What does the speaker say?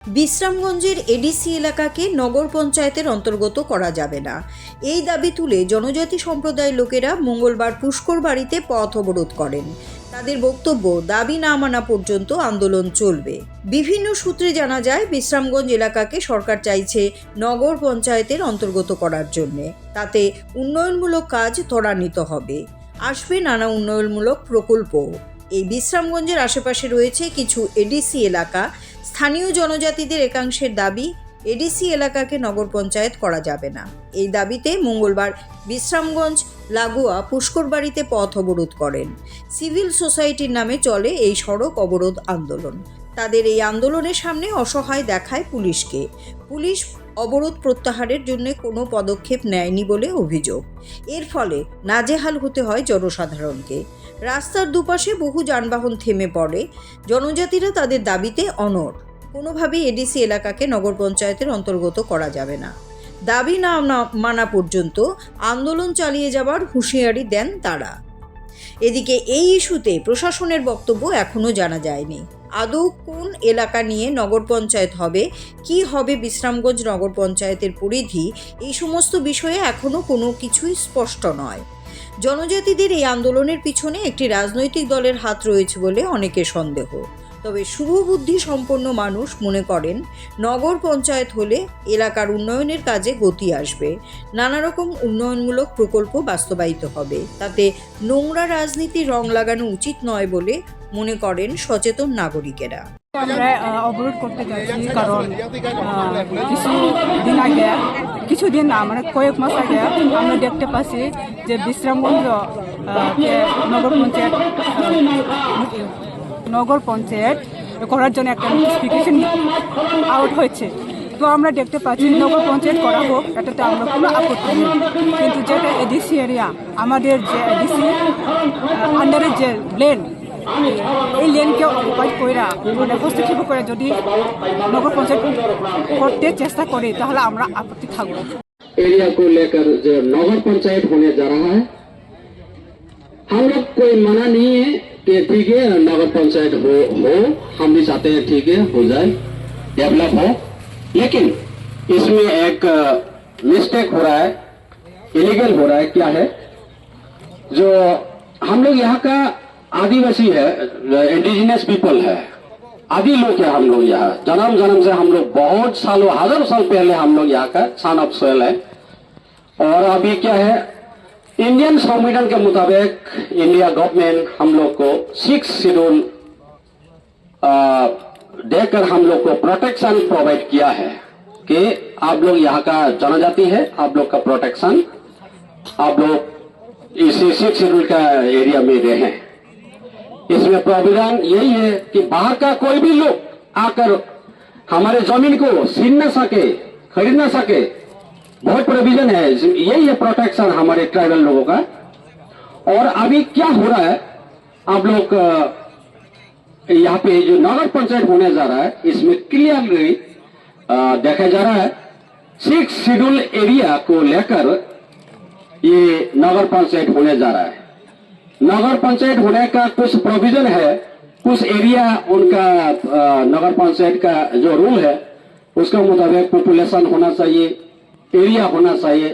বিশ্রামগঞ্জের ADC এলাকাকে নগর পঞ্চায়েতের অন্তর্গত করা যাবে না, এই দাবি তুলে জনজাতি সম্প্রদায়ের লোকেরা মঙ্গলবার পুষ্কর বাড়িতে পথ অবরোধ করেন। তাদের বক্তব্য, দাবি না মানা পর্যন্ত আন্দোলন চলবে। বিভিন্ন সূত্রে জানা যায়, বিশ্রামগঞ্জ এলাকাকে সরকার চাইছে নগর পঞ্চায়েতের অন্তর্গত করার জন্যে। তাতে উন্নয়নমূলক কাজ ত্বরান্বিত হবে, আসবে নানা উন্নয়নমূলক প্রকল্প। এই বিশ্রামগঞ্জের আশেপাশে রয়েছে কিছু এডিসি এলাকা। স্থানীয় জনজাতিদের একাংশের দাবি, এডিসি এলাকাকে নগর পঞ্চায়েত করা যাবে না। এই দাবিতে মঙ্গলবার বিশ্রামগঞ্জ লাগোয়া পুষ্করবাড়িতে পথ অবরোধ করেন। সিভিল সোসাইটির নামে চলে এই সড়ক অবরোধ আন্দোলন। তাদের এই আন্দোলনের সামনে অসহায় দেখায় পুলিশকে। পুলিশ অবরোধ প্রত্যাহারের জন্য কোনো পদক্ষেপ নেয়নি বলে অভিযোগ। এর ফলে নাজেহাল হতে হয় জনসাধারণকে। রাস্তার দুপাশে বহু যানবাহন থেমে পড়ে। জনজাতিরা তাদের দাবিতে অনড়। কোনোভাবেই এডিসি এলাকাকে নগর পঞ্চায়েতের অন্তর্গত করা যাবে না। দাবি না মানা পর্যন্ত আন্দোলন চালিয়ে যাবার হুঁশিয়ারি দেন তারা। এদিকে এই ইস্যুতে প্রশাসনের বক্তব্য এখনও জানা যায়নি। আদৌ কোন এলাকা নিয়ে নগর পঞ্চায়েত হবে, কি হবে বিশ্রামগঞ্জ নগর পঞ্চায়েতের পরিধি, এই সমস্ত বিষয়ে এখনও কোনো কিছুই স্পষ্ট নয়। জনজাতিদের এই আন্দোলনের পিছনে একটি রাজনৈতিক দলের হাত রয়েছে বলে অনেকের সন্দেহ। তবে শুভবুদ্ধি সম্পন্ন মানুষ মনে করেন, নগর পঞ্চায়েত হলে এলাকার উন্নয়নের কাজে গতি আসবে, নানা রকম উন্নয়নমূলক প্রকল্প বাস্তবায়িত হবে। তাতে নোংরা রাজনীতি রং লাগানো উচিত নয় বলে মনে করেন সচেতন নাগরিকেরা। আমরা অবরোধ করতে যাচ্ছি কারণ কিছুদিন না মানে কয়েক মাস আগে আমরা দেখতে পাচ্ছি যে বিশ্রামগঞ্জ নগর পঞ্চায়েত করার জন্য একটা নোটিফিকেশন আউট হয়েছে। তো আমরা দেখতে পাচ্ছি নগর পঞ্চায়েত করা হোক, এটাতে আমরা কোনো আপত্তি নেই। কিন্তু যেটা এডিসি এরিয়া, আমাদের যে এডিসি আন্ডারের যে লেন, এই লেনকে অকুপাই কইরা মানে হস্তক্ষেপ করে যদি নগর পঞ্চায়েত করতে চেষ্টা করে তাহলে আমরা আপত্তি থাকবো। एरिया को लेकर जो नगर पंचायत होने जा रहा है, हम लोग कोई मना नहीं है कि ठीक है नगर पंचायत हो हम भी चाहते हैं ठीक है हो जाए, डेवलप हो। लेकिन इसमें एक मिस्टेक हो रहा है, इलीगल हो रहा है। क्या है, जो हम लोग यहाँ का आदिवासी है, इंडिजिनस पीपल है, आदि लोग है। हम लोग यहाँ जन्म से हम लोग बहुत सालों हजारों साल पहले हम लोग यहाँ का सन ऑफ सोयल है। और अभी क्या है, इंडियन संविधान के मुताबिक इंडिया गवर्नमेंट हम लोग को 6 शेड्यूल देकर हम लोग को प्रोटेक्शन प्रोवाइड किया है कि आप लोग यहाँ का जनजाति है, आप लोग का प्रोटेक्शन, आप लोग इसी 6 शेड्यूल का एरिया में रहे। इसमें प्रावधान यही है कि बाहर का कोई भी लोग आकर हमारे जमीन को छीन न सके, खरीद न सके, बहुत प्रोविजन है। यही है प्रोटेक्शन हमारे ट्राइबल लोगों का। और अभी क्या हो रहा है, आप लोग यहाँ पे जो नगर पंचायत होने जा रहा है, इसमें क्लियरली देखा जा रहा है 6 शेड्यूल एरिया को लेकर ये नगर पंचायत होने जा रहा है। नगर पंचायत होने का कुछ प्रोविजन है, कुछ एरिया उनका नगर पंचायत का जो रूल है उसका मुताबिक पॉपुलेशन होना चाहिए, एरिया होना चाहिए,